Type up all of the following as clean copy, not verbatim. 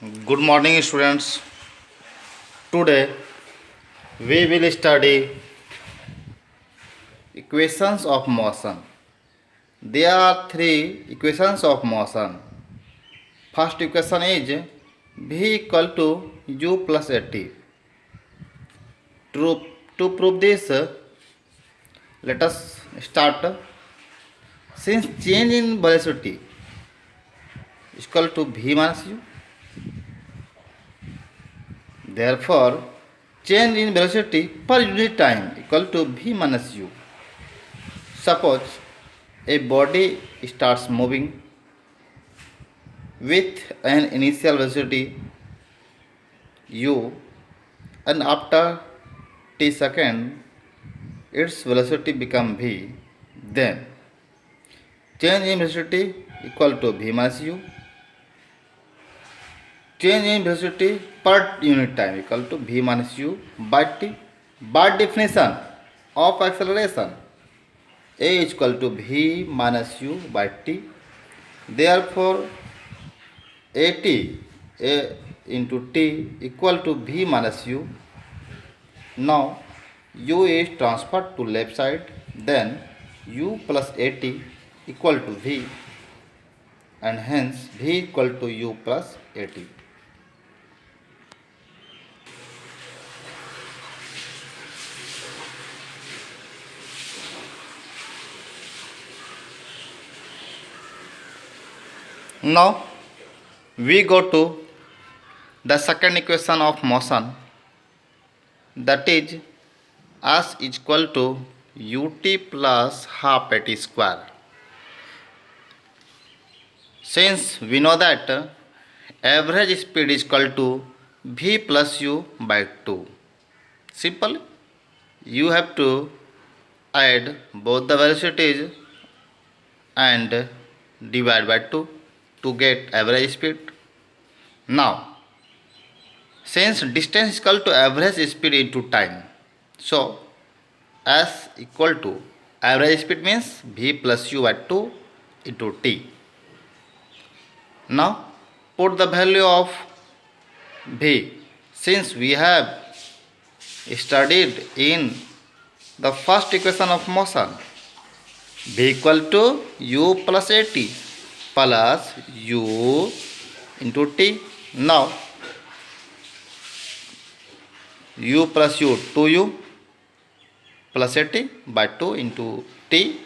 Good morning, students. Today we will study equations of motion. There are three equations of motion. First equation is V equal to U plus AT. To prove this, let us start. Since change in velocity is equal to V minus U, therefore change in velocity per unit time equal to V minus U. Suppose a body starts moving with an initial velocity u, and after t second its velocity become v, then change in velocity equal to v minus u, change in velocity per unit time equal to v minus u by t. By definition of acceleration, a is equal to v minus u by t. Therefore at a into t equal to v minus u. Now u is transferred to left side, then u plus at equal to v, and hence v equal to u plus at. Now we go to the second equation of motion, that is s is equal to ut plus half at square. Since we know that average speed is equal to v plus u by 2, simple you have to add both the velocities and divide by 2 to get average speed. Now since distance is equal to average speed into time, so s equal to average speed means v plus u by 2 into t. Now put the value of v, since we have studied in the first equation of motion, v equal to u plus at plus u into t. Now u plus u 2u plus at by 2 into t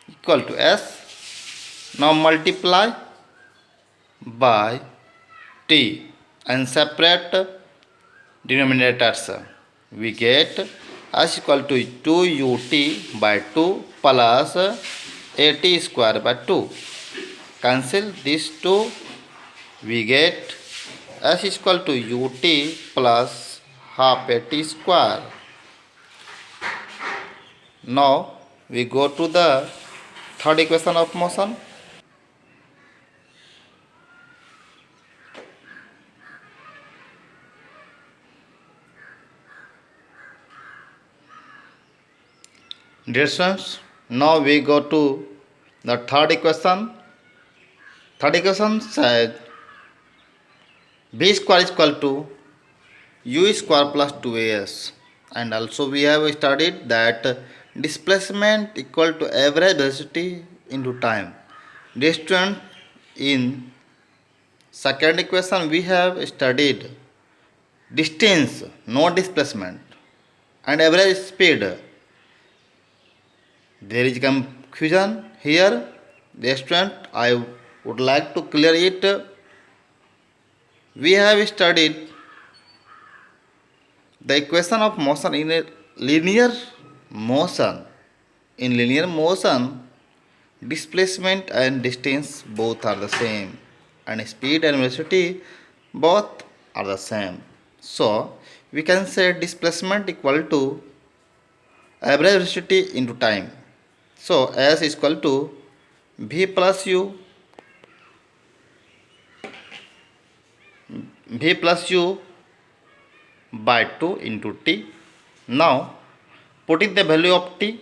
equal to s. Now multiply by t and separate denominators. We get s equal to 2ut by 2 plus at square by 2. Cancel these two. We get s is equal to ut plus half at square. Now we go to the third equation of motion. Dear students, now we go to the third equation. Third equation says v square is equal to u square plus 2as, and also we have studied that displacement equal to average velocity into time. Dear student, in second equation we have studied distance, no displacement, and average speed. There is confusion here. Dear student, I would like to clear it. We have studied the equation of motion in a linear motion. In linear motion, displacement and distance both are the same, and speed and velocity both are the same. So we can say displacement equal to average velocity into time. So s is equal to v plus u by 2 into t. Now putting the value of t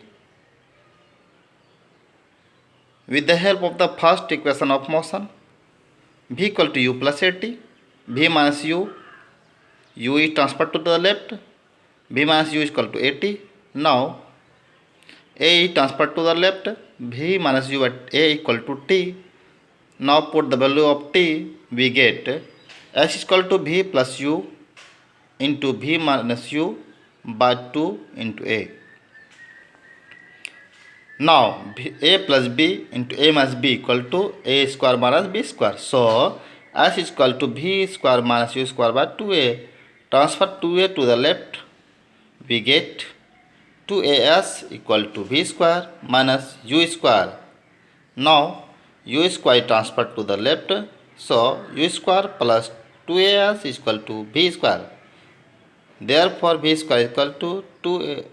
with the help of the first equation of motion, v equal to u plus at v minus u is transferred to the left, v minus u is equal to at. Now a is transferred to the left, v minus u at a equal to t. Now put the value of t, we get x is equal to v plus u into v minus u by 2 into a. Now a plus b into a minus b equal to a square minus b square. So s is equal to v square minus u square by 2a. Transfer 2a to the left, we get 2as equal to v square minus u square. Now u square transferred to the left, so u square plus 2as is equal to v square. Therefore v square is equal to 2a.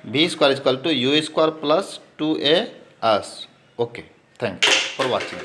V square is equal to u square plus 2as. Okay, thanks for watching.